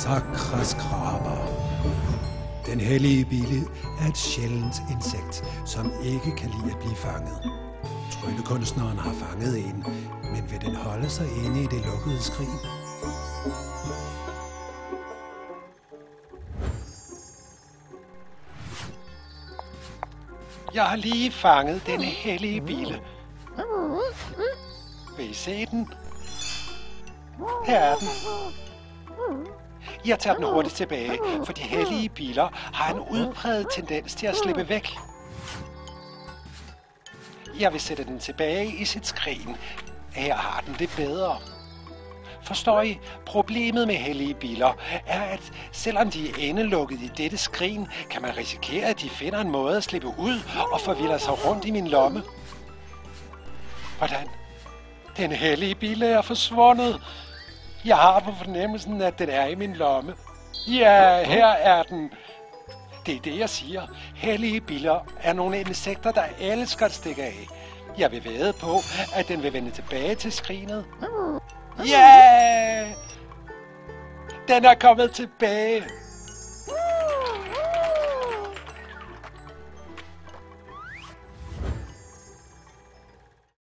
Sakraskraba. Den hellige bille er et sjældent insekt, som ikke kan lide at blive fanget. Tryllekunstneren har fanget en, men vil den holde sig inde i det lukkede skrin? Jeg har lige fanget den hellige bille. Vil I se den? Her er den. Jeg tager den hurtigt tilbage, for de hellige biler har en udpræget tendens til at slippe væk. Jeg vil sætte den tilbage i sit skrin. Her har den det bedre. Forstår I? Problemet med hellige biler er, at selvom de er indelukket i dette skrin, kan man risikere, at de finder en måde at slippe ud og forvilder sig rundt i min lomme. Hvordan? Den hellige bille er forsvundet. Jeg har på fornemmelsen, at den er i min lomme. Ja, her er den. Det er det, jeg siger. Hellige biller er nogle insekter, der elsker at stikke af. Jeg vil vædde på, at den vil vende tilbage til skrinet. Ja! Den er kommet tilbage.